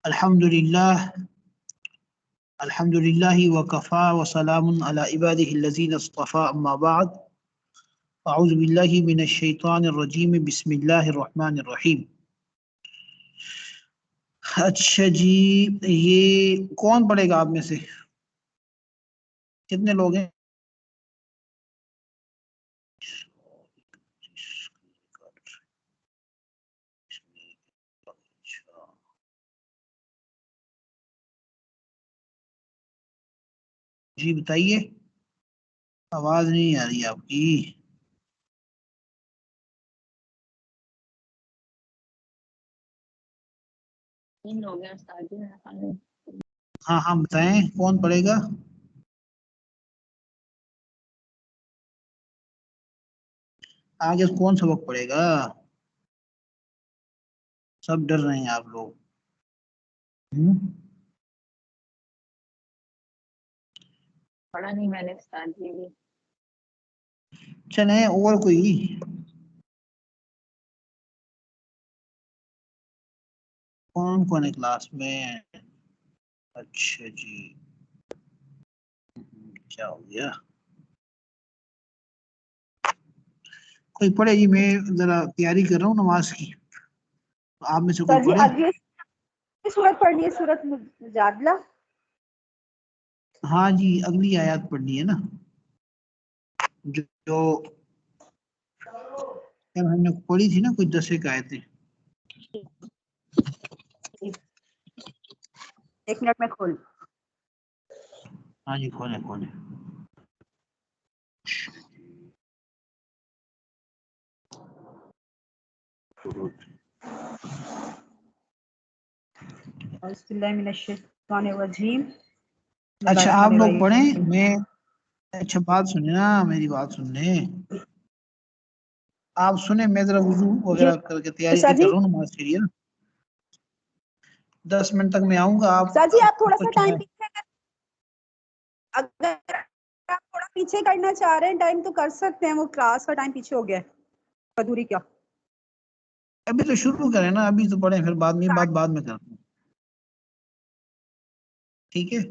الحمدللہ وکفا وسلام علی عبادہ الذین اصطفى اما بعد اعوذ باللہ من الشیطان الرجیم بسم اللہ الرحمن الرحیم۔ اچھا جی، یہ کون پڑھے گا آپ میں سے؟ کتنے لوگ ہیں؟ جی بتائیے، آواز نہیں آ رہی آپ کی۔ ہاں بتائیں کون پڑھے گا؟ آگے کون سبق پڑھے گا؟ سب ڈر رہے ہیں آپ لوگ۔ پڑھا نہیں میں نے استاد جی بھی۔ چلیں اور کوئی؟ کون ہے کلاس میں؟ اچھا جی، کیا ہو گیا؟ کوئی پڑھے جی، میں ذرا تیاری کر رہا ہوں نماز کی، آپ میں سے کوئی پڑھے؟ اگلی سورت پڑھنی ہے، سورت مجادلہ۔ ہاں جی، اگلی آیات پڑھنی ہے نا، جو ہم نے پڑھی تھی نا، کچھ 10 ایک آیتیں۔ ایک منٹ میں کھول۔ ہاں جی، کھولیں۔ اعوذ باللہ من الشیطان الرجیم۔ اچھا آپ لوگ پڑھیں، میں اچھا بات سنیں نا، میری بات سنیں، آپ سنیں، میں ذرا وضو وغیرہ کر کے تیاری کر رہا ہوں نماز کے لیے نا۔ 10 منٹ تک میں آؤں گا، آپ سر جی آپ تھوڑا سا ٹائم پیچھے، اگر آپ تھوڑا پیچھے کرنا چاہ رہے ہیں ٹائم تو کر سکتے ہیں، وہ کلاس کا ٹائم پیچھے ہو گیا ہے ادھوری کیا۔ ابھی تو شروع کریں نا، ابھی تو پڑھیں، پھر بعد میں کرتا ہوں، ٹھیک ہے؟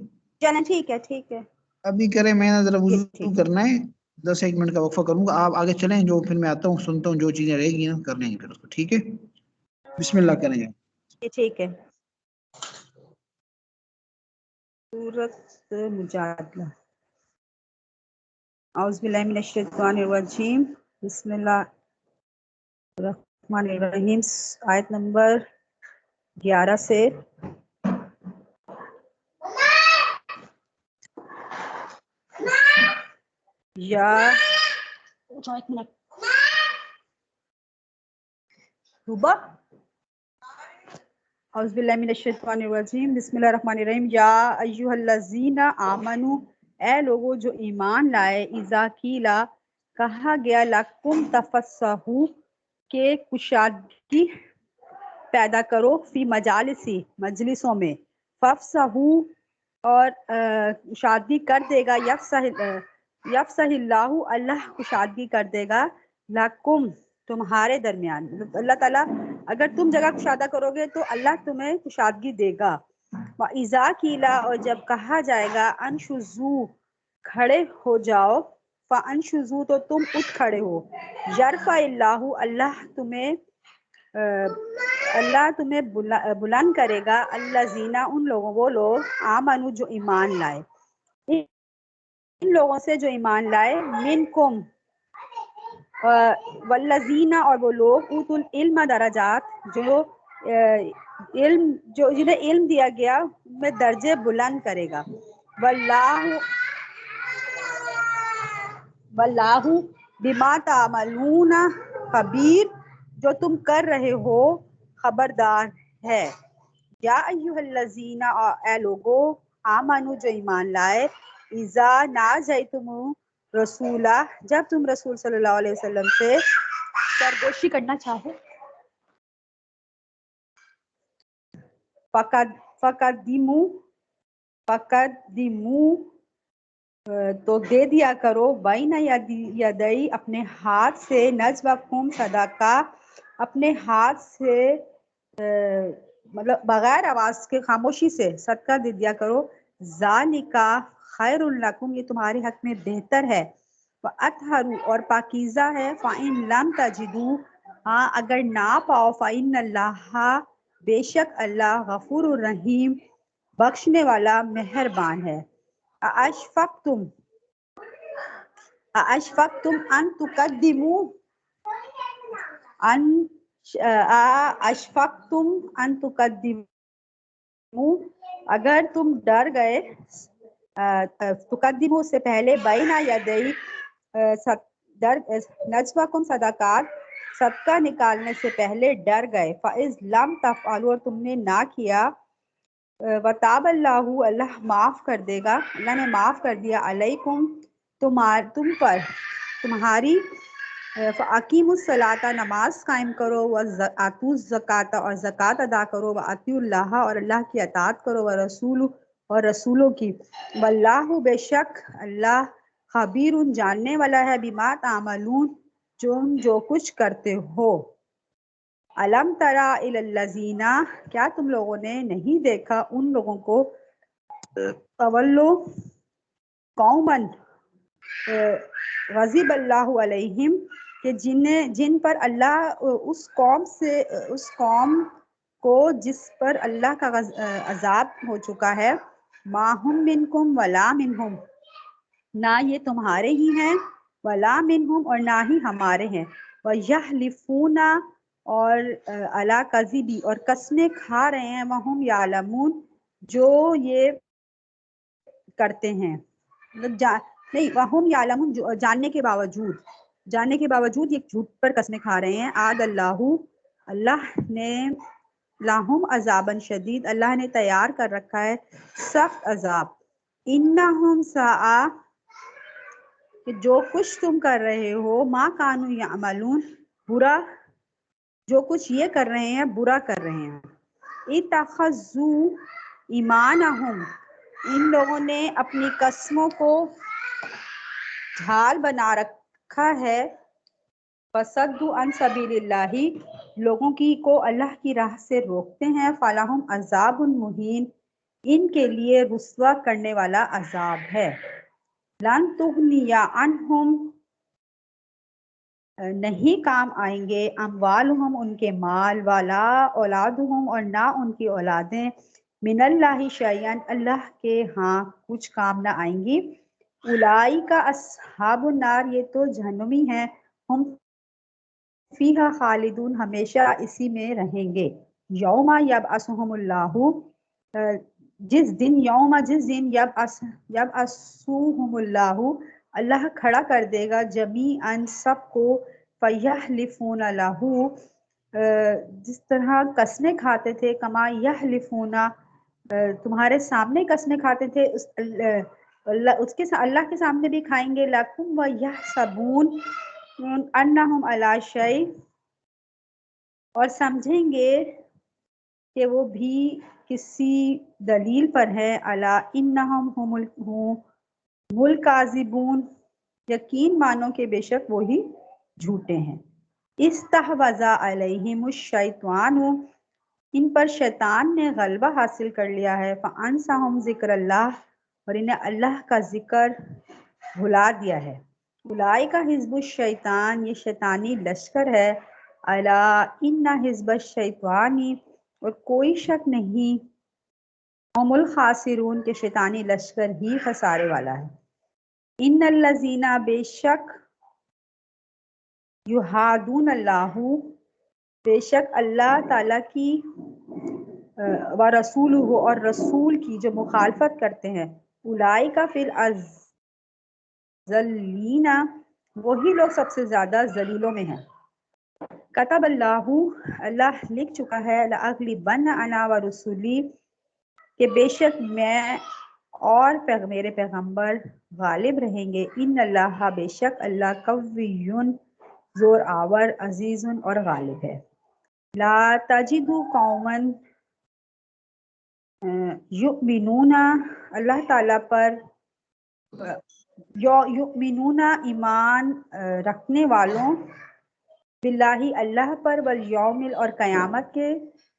چلیں ٹھیک ہے۔ ابھی کریں، میں نے ذرا وضو کرنا ہے، 10 منٹ کا وقفہ کروں گا، آپ آگے چلیں، جو پھر میں آتا ہوں سنتا ہوں، جو چیزیں رہے گی نا کر لیں گے پھر اس کو، ٹھیک ہے؟ بسم اللہ کریں گے۔ ٹھیک ہے، سورۃ مجادلہ۔ اعوذ باللہ من الشیطان الرجیم، بسم اللہ الرحمن الرحیم، آیت نمبر 11 سے اعوذ باللہ من الشیطان الرجیم، بسم اللہ الرحمن الرحیم۔ یا ایھا الذین آمنوا، اے لوگو جو ایمان لائے، اذا قیلا کہا گیا، لکم تفسحوا کہ کشادگی پیدا کرو، فی مجالسی مجلسوں میں، فافسحوا اور کشادگی کر دے گا، یفسح اللہ اللہ کشادگی کر دے گا، لکم تمہارے درمیان، اللہ تعالیٰ اگر تم جگہ کشادہ کرو گے تو اللہ تمہیں کشادگی دے گا۔ وَإِذَا قِيلَ اور جب کہا جائے گا، انشزوا کھڑے ہو جاؤ، فانشزوا تو تم اٹھ کھڑے ہو، یرفع اللہ اللہ تمہیں بلند کرے گا، الذین ان لوگوں، وہ لوگ، آمنوا جو ایمان لائے، ان لوگوں سے جو ایمان لائے، منکم والذین اور وہ لوگ، اوتوا العلم درجات جو جنہیں علم دیا گیا ان میں درجے بلند کرے گا، واللہ بما تعملون خبیر جو تم کر رہے ہو خبردار ہے۔ یا ایھا الذین اے لوگو، آمنو جو ایمان لائے، اذا ناجیتم رسولا جب تم رسول صلی اللہ علیہ وسلم سے سرگوشی کرنا چاہو، فقدموا تو دے دیا کرو، بین یدئی اپنے ہاتھ سے، نجوکم صدقہ اپنے ہاتھ سے مطلب بغیر آواز کے خاموشی سے صدقہ دے دیا کرو. ذالکا خیر لکم، یہ تمہارے حق میں بہتر ہے. وَأَطْهَرُ، اور پاکیزہ ہے. فَإِن لَمْ تَجِدُوا، ہاں اگر نہ پاؤ. فَإِنَّ اللَّهَ، بے شک اللہ. غفور الرحیم، بخشنے والا مہربان ہے. اَأَشْفَقْتُمْ أَن تُقَدِّمُوا اَأَشْفَقْتُمْ أَن تُقَدِّمُوا، اگر تم ڈر گئے. تقدمو سے پہلے، بینا یدئی نجواکم صدقات، صدقہ نکالنے سے پہلے ڈر گئے. فَإِذْ لَمْ تَفْعَلُوا، اور تم نے نہ کیا. وَتَابَ اللَّهُ، اللہ معاف کر دے گا، اللہ نے معاف کر دیا. علیکم، تم پر، تمہاری. فَأَقِیمُوا الصَّلَاةَ، نماز قائم کرو. وَآتُوا الزَّکَاةَ، اور زکوٰۃ ادا کرو. وَأَطِیعُوا اللَّهَ، اور اللہ کی اطاعت کرو. وَرَسُولُهُ، اور رسولوں کی. واللہ، بے شک اللہ. خبیر، جاننے والا ہے. بما تعملون، جو کچھ کرتے ہو. الم تری الی الذین، کیا تم لوگوں نے نہیں دیکھا ان لوگوں کو. تولوا قوما غضب اللہ علیہم، کہ جن پر اللہ اس قوم کو جس پر اللہ کا عذاب ہو چکا ہے. ما ہم منکم ولا منہم، نہ یہ تمہارے ہی ہیں. ولا منہم، اور نہ ہی ہمارے ہیں. وَيَحْلِفُونَ، اور علی کذبی، اور قسمیں کھا رہے ہیں. وَهُمْ يَعْلَمُونَ، جو یہ کرتے ہیں. نہیں، وَهُمْ يَعْلَمُونَ، جاننے کے باوجود یہ جھوٹ پر قسمیں کھا رہے ہیں. عاد اللہ نے لاہم عذاباً شدید، اللہ نے تیار کر رکھا ہے سخت عذاب. انہم ساء، کہ جو کچھ تم کر رہے ہو. ما کانوا یعملون، برا، جو کچھ یہ کر رہے ہیں برا کر رہے ہیں. اتخذوا ایمانہم، ان لوگوں نے اپنی قسموں کو ڈھال بنا رکھا ہے. فصدوا عن سبیل اللہ، لوگوں کو اللہ کی راہ سے روکتے ہیں. فلہم عذاب مہین، ان کے لیے رسوا کرنے والا عذاب ہے. لن تغنی عنہم، نہیں کام آئیں گے. اموالہم، ان کے مال. ولا اولادہم، اور نہ ان کی اولادیں. من اللہ شیئا، اللہ کے ہاں کچھ کام نہ آئیں گی. اولئک اصحاب النار، یہ تو جہنمی ہیں. ہم فیہا خالدون، ہمیشہ اسی میں رہیں گے. یوم یبعثہم اللہ، جس دن یبعثہم اللہ، اللہ کھڑا کر دے گا. جمیعاً، سب کو. فیحلفون لہ، جس طرح قسمیں کھاتے تھے. کما یحلفون، تمہارے سامنے قسمیں کھاتے تھے. اللہ کے سامنے بھی کھائیں گے. لکم ویحسبون انہم علی شیء، اور سمجھیں گے کہ وہ بھی کسی دلیل پر ہے. الا انہم ہم الکاذبون، یقین مانو کہ بے شک وہی جھوٹے ہیں. استحوذ علیہم الشیطان، ان پر شیطان نے غلبہ حاصل کر لیا ہے. فانساہم ذکر اللہ، اور انہیں اللہ کا ذکر بھلا دیا ہے. اولئک حزب الشیطان، یہ شیطانی لشکر ہے. الا ان حزب الشیطان، اور کوئی شک نہیں هم الخاسرون، کے شیطانی لشکر ہی خسارے والا ہے. ان الذین، بے شک یحادون اللہ، بے شک اللہ تعالیٰ کی ورسولہ، اور رسول کی جو مخالفت کرتے ہیں. اولئک فی الاذلین، وہی لوگ سب سے زیادہ ذلیلوں میں ہیں. کتب اللہ، اللہ لکھ چکا ہے. لأغلبن انا ورسولی، کہ بے شک میں اور میرے پیغمبر غالب رہیں گے. ان اللہ، بے شک اللہ. قوی، زور آور. عزیز، اور غالب ہے. لا تجد قوما یؤمنون، اللہ تعالیٰ پر یؤمنون، ایمان رکھنے والوں. باللہ، اللہ پر. والیوم، اور قیامت کے.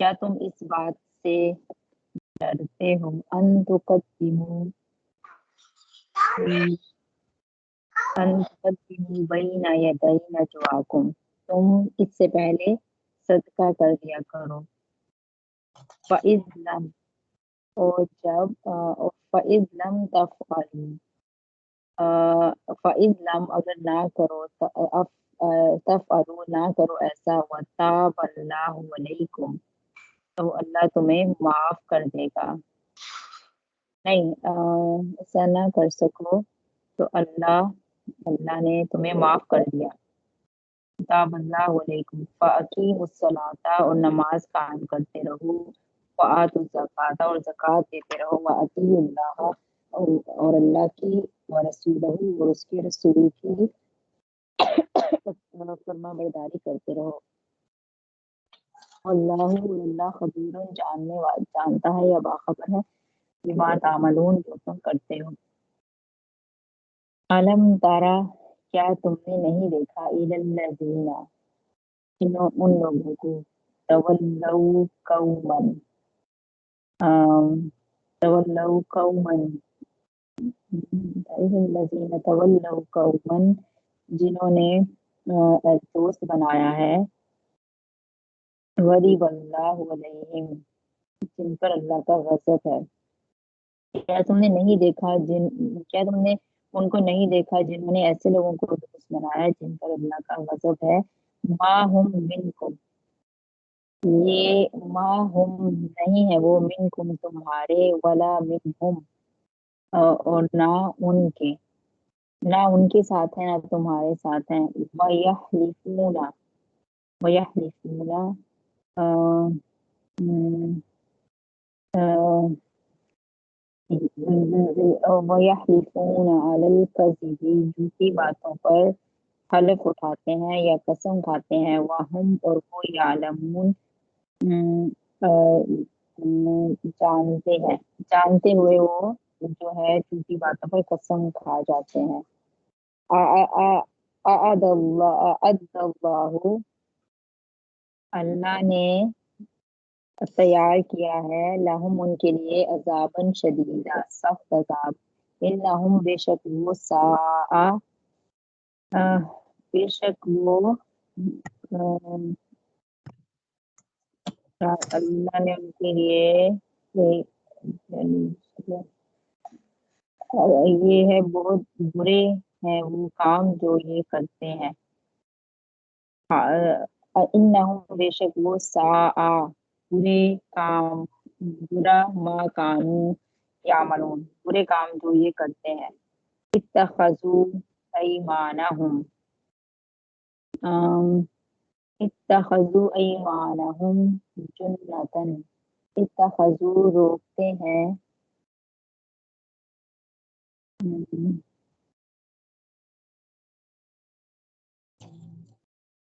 کیا تم اس بات سے ڈرتے ہو ان تقدموا بین یدی نجواکم، تم اس سے پہلے صدقہ کر دیا کرو، فَإِذْ لَمْ، اور جب فَإِذْ لَمْ تَفْعَلُوا، فَإِذْ لَمْ اگر نہ کرو، تفعلوا نہ کرو ایسا، وَتَابَ اللَّهُ عَلَيْكُمْ، تو اللہ تمہیں معاف کر دے گا، نہیں ایسا نہ کر سکو تو اللہ نے تمہیں معاف کر دیا، تاب اللہ علیکم، فَأَقِیمُوا الصَّلَاةَ، اور نماز قائم کرتے رہو، وَآتُوا الزَّکَاةَ، اور زکوٰۃ دیتے رہو، وَأَطِیعُوا اللہ، اور اللہ کی، وَرَسُولَہُ، اور اس کے رسول کی فرما برداری کرتے رہو، اللہ خبیر جانتا ہے یا باخبر ہے بما تعملون، جو تم کرتے ہو۔ علم تارا، کیا تم نے نہیں دیکھا، الی الذین، ان لوگوں کو، تولوا قوما، تولوا قوما، الذین تولوا قوما، جنہوں نے ایک دوست بنایا ہے، غضب اللہ علیہم، جن پر اللہ کا غضب ہے۔ کیا تم نے نہیں دیکھا کیا تم نے ان کو نہیں دیکھا جنہوں نے ایسے لوگوں کو دوست بنایا جن پر اللہ کا غضب ہے، ما ہم منکم، یہ ما ہم نہیں ہے وہ، منکم تمہارے، ولا منہم، اور نہ ان کے ساتھ ہیں، نہ تمہارے ساتھ ہیں، وَيَحْلِفُونَ، وَيَحْلِفُونَ وَيَحْلِفُونَ عَلَى الْكَذِبِ، جھوٹی باتوں پر حلف اٹھاتے ہیں یا قسم کھاتے ہیں، وَهُمْ، اور وہ يَعْلَمُونَ، جانتے ہوئے وہ جو ہے جھوٹی باتوں پر قسم کھا جاتے ہیں۔ اعد اللہ، اللہ نے تیار کیا ہے، لہم ان کے لیے، عذابًا شدیدا، سخت عذاب، انہم بے شک وہ، بے شک وہ، اللہ نے ان کے لیے یہ ہے بہت برے ہیں وہ کام جو یہ کرتے ہیں، انہم بے شک وہ، برے کام، برا ما کانوا یعملون، برے کام جو یہ کرتے ہیں، اتخذوا ایمانہم، اتخذوا ایمانہم جنتاً، اتخذوا روکتے ہیں،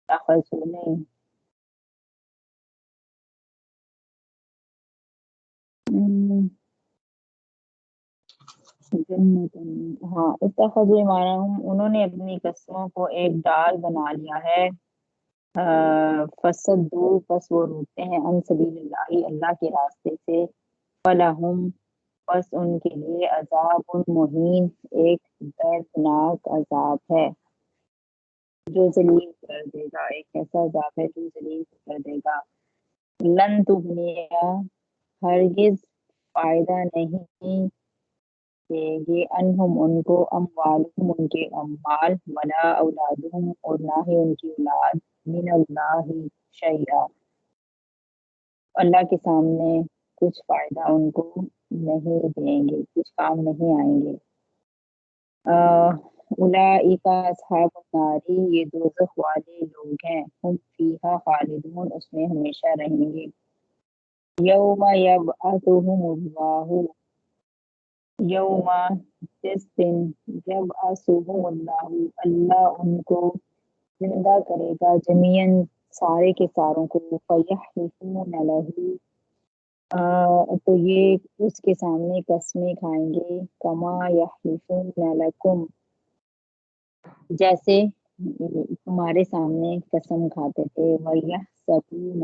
اتخذوا نہیں، ہاں، اتخذوا ایمانہم، انہوں نے اپنی قسموں کو ایک ڈال بنا لیا ہے، فصدوا، پس وہ روکتے ہیں، عن سبیل اللہ، اللہ کے راستے سے، فلہم، پس ان کے لیے، عذاب مہین، ایک دردناک عذاب ہے جو ذلیل کر دے گا، ایک ایسا عذاب ہے جو ذلیل کر دے گا۔ لن تغنیا، ہرگز فائدہ نہیں دے گے، انہم ان کو، اموالہم ان کے اموال، ولا اولادہم اور نہ ہی ان کی اولاد، من اللہ شیئا، اللہ کے سامنے کچھ فائدہ ان کو نہیں دیں گے، کچھ کام نہیں آئیں گے۔ اولئک اصحاب النار، یہ دوزخ والے لوگ ہیں، ہم فیہا خالدون، اس میں ہمیشہ رہیں گے۔ یوم یبعثہم اللہ، یوم، جس دن، یبعثہم اللہ، اللہ ان کو زندہ کرے گا، جمیعاً سارے کے ساروں کو، فیحلفون لہ، تو یہ اس کے سامنے قسمیں کھائیں گے، کما یحلفون لکم، جیسے تمہارے سامنے قسم کھاتے تھے، وَیَحْسَبُونَ،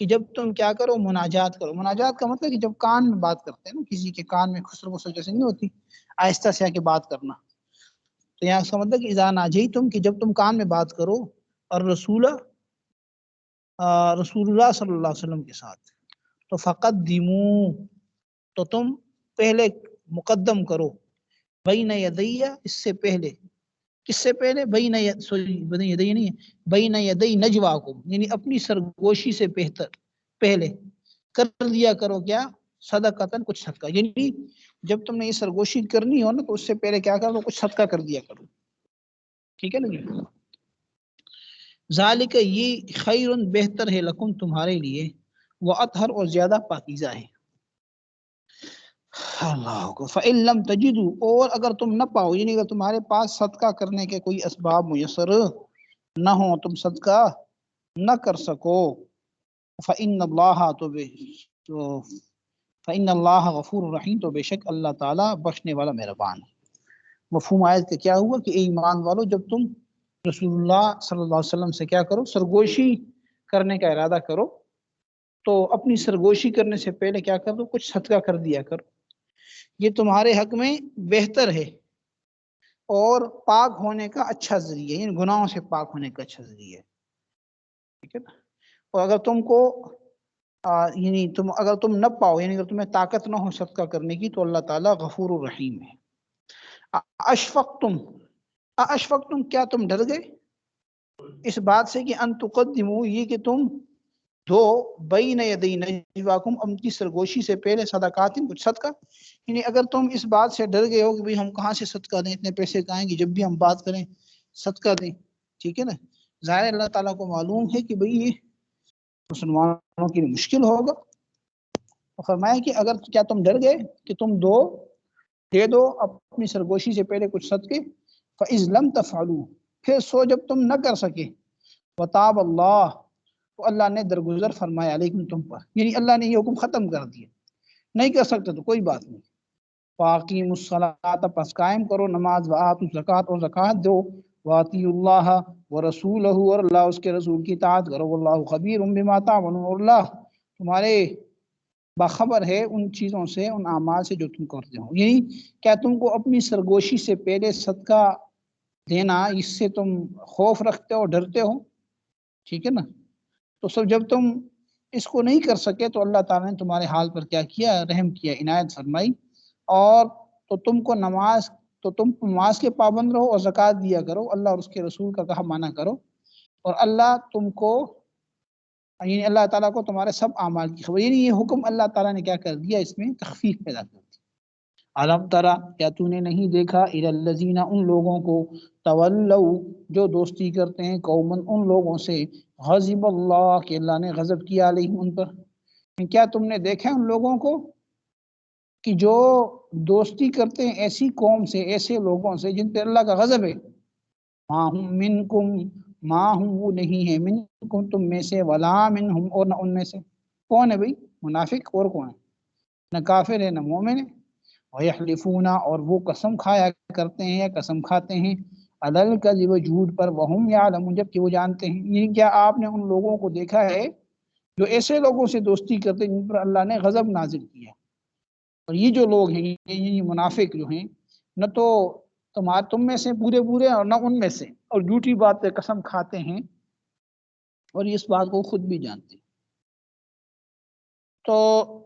کہ جب تم کیا کرو مناجات کرو. مناجات کا مطلب کہ جب کان میں بات کرتے ہیں نا، کسی کے کان میں خسر خسر جیسے نہیں ہوتی، آہستہ سے آ کے بات کرنا. تو یہاں اس کا مطلب کہ اذا ناجیتم کہ جب تم کان میں بات کرو، اور رسول اللہ صلی اللہ علیہ وسلم کے ساتھ، تو فقدموا تو تم پہلے مقدم کرو، بین یدیہ اس سے پہلے، کس سے پہلے؟ بین یدی نہیں ہے، بین یدی نجواکم یعنی اپنی سرگوشی سے پہلے کر دیا کرو کیا؟ صدقتن کچھ صدقہ. یعنی جب تم نے یہ سرگوشی کرنی ہو نا تو اس سے پہلے کیا کرو؟ کچھ صدقہ کر دیا کرو. ٹھیک ہے نا جی؟ ذالک یہ خیر بہتر ہے، لکم تمہارے لیے، وہ اطہر اور زیادہ پاکیزہ ہے. اللہ کو فَإِن لَمْ تَجِدُوا اور اگر تم نہ پاؤ، یعنی اگر تمہارے پاس صدقہ کرنے کے کوئی اسباب میسر نہ ہوں، تم صدقہ نہ کر سکو، فَإِنَّ اللَّهَ غفور الرحیم تو بے شک اللہ تعالیٰ بخشنے والا مہربان ہے. مفہوم آیت کا کیا ہوا کہ اے ایمان والو جب تم رسول اللہ صلی اللہ علیہ وسلم سے کیا کرو؟ سرگوشی کرنے کا ارادہ کرو، تو اپنی سرگوشی کرنے سے پہلے کیا کر دو؟ کچھ صدقہ کر دیا کرو. یہ تمہارے حق میں بہتر ہے اور پاک ہونے کا اچھا ذریعہ، یعنی گناہوں سے پاک ہونے کا اچھا ذریعہ ہے. ٹھیک ہے نا؟ اور اگر تم کو یعنی اگر تم نہ پاؤ، یعنی اگر تمہیں طاقت نہ ہو صدقہ کرنے کی، تو اللہ تعالیٰ غفور الرحیم ہے. اشفقتم کیا تم ڈر گئے اس بات سے کہ ان تقدموا یہ کہ تم دو بین یدی نجواکم اپنی سرگوشی سے پہلے صدقات کچھ صدقہ. یعنی اگر تم اس بات سے ڈر گئے ہو کہ بھئی ہم کہاں سے صدقہ دیں، اتنے پیسے کہاں گے، جب بھی ہم بات کریں صدقہ دیں. ٹھیک ہے نا؟ ظاہر اللہ تعالیٰ کو معلوم ہے کہ بھئی یہ مسلمانوں کے لیے مشکل ہوگا. تو فرمایا کہ اگر کیا تم ڈر گئے کہ تم دے دو اپنی سرگوشی سے پہلے کچھ صدقے، فَإِذْ لَمْ تَفْعَلُوا پھر سو جب تم نہ کر سکے، وَتَابَ اللَّهُ تو اللہ نے درگزر فرمایا علیکم تم پر، یعنی اللہ نے یہ حکم ختم کر دیا، نہیں کر سکتے تو کوئی بات نہیں. فَأَقِيمُوا الصَّلَاةَ پس قائم کرو نماز، وَآتُوا الزَّكَاةَ اور زکوٰۃ دو، وَأَطِیعُوا اللَّهَ وَرَسُولَهُ اور اللہ اس کے رسول کی اطاعت کرو، وَاللَّهُ خَبِیرٌ بِمَا تَعْمَلُونَ اور اللہ تمہارے باخبر ہے ان چیزوں سے، ان اعمال سے جو تم کرتے ہو. یعنی کیا تم کو اپنی سرگوشی سے پہلے صدقہ دینا، اس سے تم خوف رکھتے ہو، ڈرتے ہو؟ ٹھیک ہے نا؟ تو سب جب تم اس کو نہیں کر سکے تو اللہ تعالیٰ نے تمہارے حال پر کیا کیا؟ رحم کیا، عنایت فرمائی. اور تو تم کو نماز کے پابند رہو اور زکوٰۃ دیا کرو، اللہ اور اس کے رسول کا کہا مانا کرو، اور اللہ تم کو یعنی اللہ تعالیٰ کو تمہارے سب اعمال کی خبر. یعنی یہ حکم اللہ تعالیٰ نے کیا کر دیا؟ اس میں تخفیف پیدا کر دی. علم ترا کیا تو نے نہیں دیکھا، الی الذین ان لوگوں کو، تولوا جو دوستی کرتے ہیں، قومن ان لوگوں سے، غضب اللہ کہ اللہ نے غضب کیا علیہم ان پر. کیا تم نے دیکھا ان لوگوں کو کہ جو دوستی کرتے ہیں ایسی قوم سے، ایسے لوگوں سے جن پہ اللہ کا غضب ہے؟ ما ہم منکم ما ہم وہ نہیں ہے، منکم تم میں سے، ولا منہم اور نہ ان میں سے. کون ہے بھئی؟ منافق. اور کون ہے؟ نہ کافر ہے نہ مومن ہے. وَيَحْلِفُونَ اور وہ قسم کھایا کرتے ہیں یا قسم کھاتے ہیں، عَلَى الْكَذِبِ جھوٹ پر، وَهُمْ يَعْلَمُونَ جبکہ وہ جانتے ہیں. یعنی کیا آپ نے ان لوگوں کو دیکھا ہے جو ایسے لوگوں سے دوستی کرتے ہیں جن پر اللہ نے غضب نازل کیا؟ اور یہ جو لوگ ہیں، یہ منافق جو ہیں، نہ تو تم میں سے پورے اور نہ ان میں سے، اور جھوٹی بات پہ قسم کھاتے ہیں، اور اس بات کو خود بھی جانتے ہیں. تو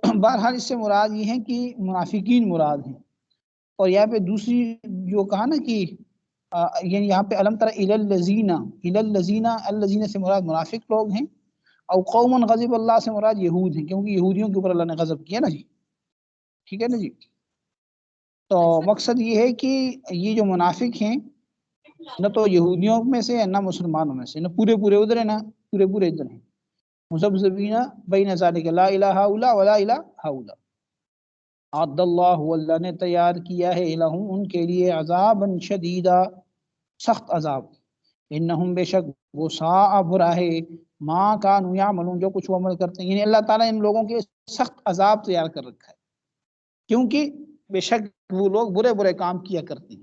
بہرحال اس سے مراد یہ ہے کہ منافقین مراد ہیں. اور یہاں پہ دوسری جو کہا نا کہ یعنی یہاں پہ علم تر الی الذین سے مراد منافق لوگ ہیں، اور قوم غضب اللہ سے مراد یہود ہیں، کیونکہ یہودیوں کے اوپر اللہ نے غضب کیا نا جی. ٹھیک ہے نا جی؟ تو مقصد یہ ہے کہ یہ جو منافق ہیں نہ تو یہودیوں میں سے نہ مسلمانوں میں سے، نہ پورے ادھر ہیں نہ پورے ادھر ہیں، مذبذبین بین ذالک لا الہ الا ولا الہ الا. عد اللہ نے تیار کیا ہے لہم ان کے لیے عذابا شدیدا سخت عذاب، انہم بے شک وہ ساء برا ہے ما کانوا یعملون جو کچھ وہ عمل کرتے ہیں. یعنی اللہ تعالیٰ نے ان لوگوں کے سخت عذاب تیار کر رکھا ہے، کیونکہ بے شک وہ لوگ برے کام کیا کرتے ہیں،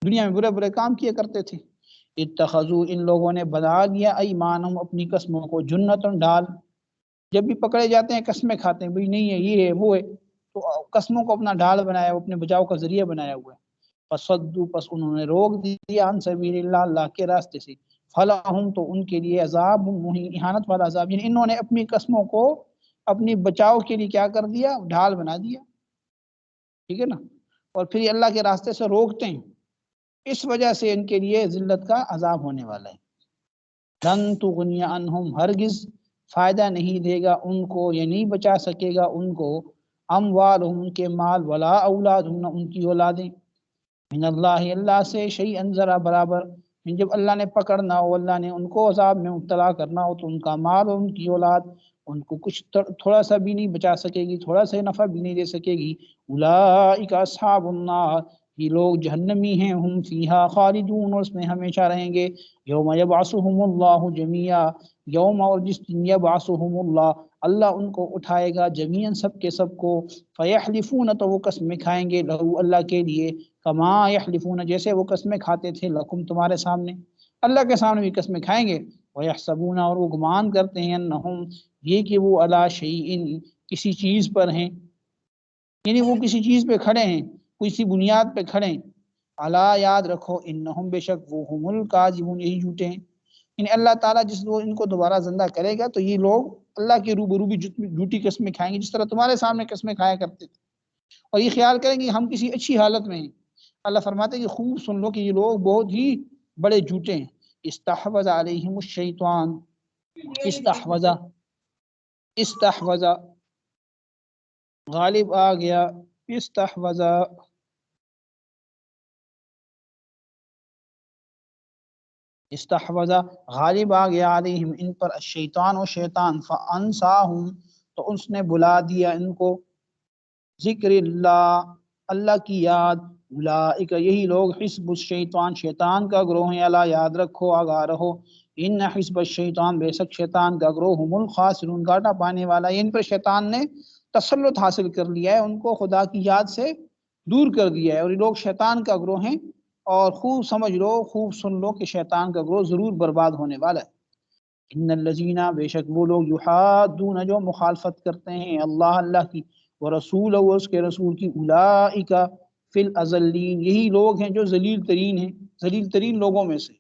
دنیا میں برے کام کیا کرتے تھے. اتخذوا ان لوگوں نے بنا لیا ایمانہم اپنی قسموں کو، جنتن ڈال، جب بھی پکڑے جاتے ہیں قسمیں کھاتے ہیں، بھئی نہیں ہے، یہ ہے، وہ ہے، تو قسموں کو اپنا ڈھال بنایا، وہ اپنے بچاؤ کا ذریعہ بنایا ہوا ہے۔ فصدوا، پس انہوں نے روک دیا عن سبیل اللہ، اللہ کے راستے سے، فلہم، تو ان کے لیے عذاب مہین، اہانت والا عذاب، یعنی انہوں نے اپنی قسموں کو اپنی بچاؤ کے لیے کیا کر دیا، ڈھال بنا دیا، ٹھیک ہے نا، اور پھر یہ اللہ کے راستے سے روکتے ہیں، اس وجہ سے ان کے لیے ذلت کا عذاب ہونے والا ہے۔ لن تغنی عنہم، ہرگز فائدہ نہیں دے گا ان کو، یہ نہیں بچا سکے گا ان کو، اموالہم، ان کے مال، ولا اولادہم، ان کی اولادیں، من اللہ، اللہ سے، شیئا، ذرا برابر، جب اللہ نے پکڑنا ہو، اللہ نے ان کو عذاب میں مبتلا کرنا ہو، تو ان کا مال اور ان کی اولاد ان کو کچھ تھوڑا سا بھی نہیں بچا سکے گی، تھوڑا سا نفع بھی نہیں دے سکے گی۔ اولئک اصحاب النار، یہ لوگ جہنمی ہیں، ہم فیہا خالدون، اور اس میں ہمیشہ رہیں گے۔ یوم یبعثہم اللہ جمیعا، یوم، اور جس دن، یبعثہم اللہ، اللہ ان کو اٹھائے گا، جمیعاً، سب کے سب کو، فیحلفون، تو وہ قسمیں کھائیں گے، لہو، اللہ کے لیے، کما یحلفون، جیسے وہ قسمیں کھاتے تھے، لکم، تمہارے سامنے، اللہ کے سامنے بھی قسمیں کھائیں گے، ویحسبون، اور وہ گمان کرتے ہیں، انہم، یہ کہ وہ علی شیئن، کسی چیز پر ہیں، یعنی وہ کسی چیز پہ کھڑے ہیں، کسی بنیاد پہ کھڑے ہیں، الا، یاد رکھو، انہم، بے شک وہ، ہم الکاذبون، یہی جھوٹے ہیں، یعنی اللہ تعالیٰ جس وہ ان کو دوبارہ زندہ کرے گا تو یہ لوگ اللہ کے روبرو بھی جھوٹی قسمیں کھائیں گے، جس طرح تمہارے سامنے قسمیں کھایا کرتے تھے، اور یہ خیال کریں گے ہم کسی اچھی حالت میں ہیں۔ اللہ فرماتے ہیں کہ خوب سن لو کہ یہ لوگ بہت ہی بڑے جھوٹے ہیں۔ استحوذ علیہم الشیطان، استحوذ، غالب آ گیا، استحوذ، غالب آ گیا، علیہم، ان پر، الشیطان، و شیطان، فانساہم، تو اس نے بلا دیا ان کو، ذکر اللہ، اللہ کی یاد، اولئک، یہی لوگ، حزب الشیطان، شیطان کا گروہ ہیں، اللہ، یاد رکھو، آگاہ رہو، ان حزب الشیطان، بے شک شیطان کا گروہ، ہم الخاسرون، گھاٹا پانے والا، ان پر شیطان نے تسلط حاصل کر لیا ہے، ان کو خدا کی یاد سے دور کر دیا ہے، اور یہ لوگ شیطان کا گروہ ہیں، اور خوب سمجھ لو، خوب سن لو کہ شیطان کا گروہ ضرور برباد ہونے والا ہے۔ ان الذین، بے شک وہ لوگ، یحادون، جو مخالفت کرتے ہیں اللہ کی، ورسول، اور اس کے رسول کی، اولئک فی الاذلین، یہی لوگ ہیں جو ذلیل ترین ہیں، ذلیل ترین لوگوں میں سے۔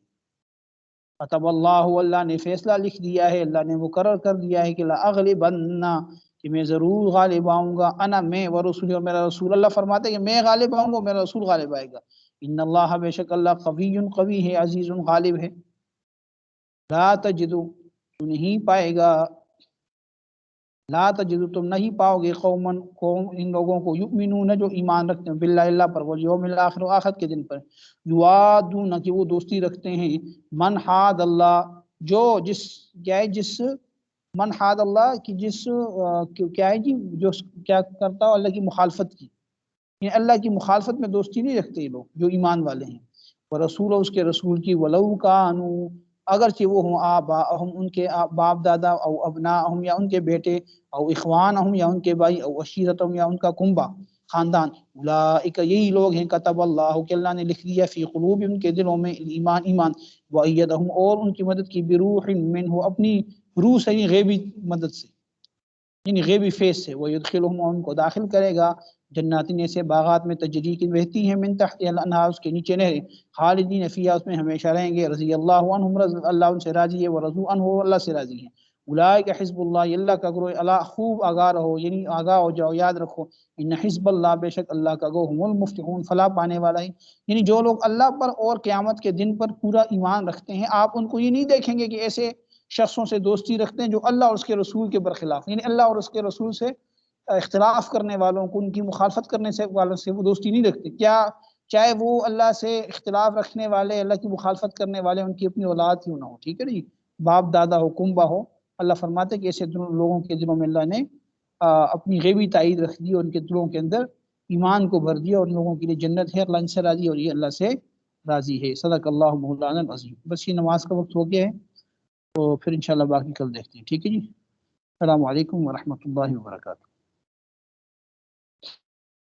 کتب اللہ، اللہ نے فیصلہ لکھ دیا ہے، اللہ نے مقرر کر دیا ہے کہ لاغلبن، کہ میں ضرور غالب آؤں گا، انا، میں، ورسول، اور میرا رسول، اللہ فرماتے ہیں کہ میں غالب آؤں گا، میرا رسول غالب آئے گا۔ ان اللہ، بے شک اللہ، قوی، قوی ہے، عزیز، غالب ہے۔ لا تجدو، تو نہیں پائے گا، لا تجدو، تم نہیں پاؤ گے، قومن، قوم، ان لوگوں کو، یؤمنون، جو ایمان رکھتے ہیں، باللہ، اللہ پر، والیوم الاخر، آخرت کے دن پر، یوادون، کہ وہ دوستی رکھتے ہیں، من حاد اللہ، جو، جس، کیا ہے، جس، من حاد اللہ، کی جس، کیا ہے جی، جو کیا کرتا ہو اللہ کی مخالفت کی، یعنی اللہ کی مخالفت میں دوستی نہیں رکھتے یہ لوگ جو ایمان والے ہیں، ورسول، اس کے رسول کی، ولو کانوا، اگرچہ وہ ہوں، آباءہم، ان کے باپ دادا، او ابناءہم، یا ان کے بیٹے، او اخوانہم، یا ان کے بھائی، او عشیرتہم، یا ان کا کنبہ، خاندان، اولئک، یہی لوگ ہیں، کتب اللہ، کہ اللہ نے لکھ دیا، فی قلوب، ان کے دلوں میں، ایمان، وایدہم، اور ان کی مدد کی، بروح منہ، اپنی روح سے، غیبی مدد سے، یعنی غیبی فیض سے، ویدخلہم، ان کو داخل کرے گا، جناتین، ایسے باغات میں، تجری کی بہتی ہیں، من تحت الانہار، اس کے نیچے نہریں، خالدین فیہا، اس میں ہمیشہ رہیں گے، رضی اللہ عنہم، اللہ ان سے راضی ہے، ورضوا عنہ، اللہ سے راضی ہے۔ اولئک حزب اللہ، یہ اللہ کا گروہ، اللہ، خوب آگاہ رہو، یعنی آگاہ ہو جاؤ، یاد رکھو، ان حزب اللہ، بے شک اللہ کا گروہ، ہم المفلحون، فلاح پانے والا ہے، یعنی جو لوگ اللہ پر اور قیامت کے دن پر پورا ایمان رکھتے ہیں، آپ ان کو یہ نہیں دیکھیں گے کہ ایسے شخصوں سے دوستی رکھتے ہیں جو اللہ اور اس کے رسول کے برخلاف، یعنی اللہ اور اس کے رسول سے اختلاف کرنے والوں کو، ان کی مخالفت کرنے سے والوں سے وہ دوستی نہیں رکھتے، کیا چاہے وہ اللہ سے اختلاف رکھنے والے، اللہ کی مخالفت کرنے والے، ان کی اپنی اولاد کیوں نہ ہو، ٹھیک ہے جی، باپ دادا ہو، کنبہ ہو، اللہ فرماتے کہ ایسے لوگوں کے دلوں میں اللہ نے اپنی غیبی تائید رکھ دی، اور ان کے دلوں کے اندر ایمان کو بھر دیا، اور ان لوگوں کے لیے جنت ہے، اللہ ان سے راضی، اور یہ اللہ سے راضی ہے۔ صدق اللہ مولانا العظیم۔ بس یہ نماز کا وقت ہو گیا ہے، تو پھر انشاءاللہ باقی کل دیکھتے ہیں، ٹھیک ہے جی۔ السلام علیکم ورحمۃ اللہ وبرکاتہ۔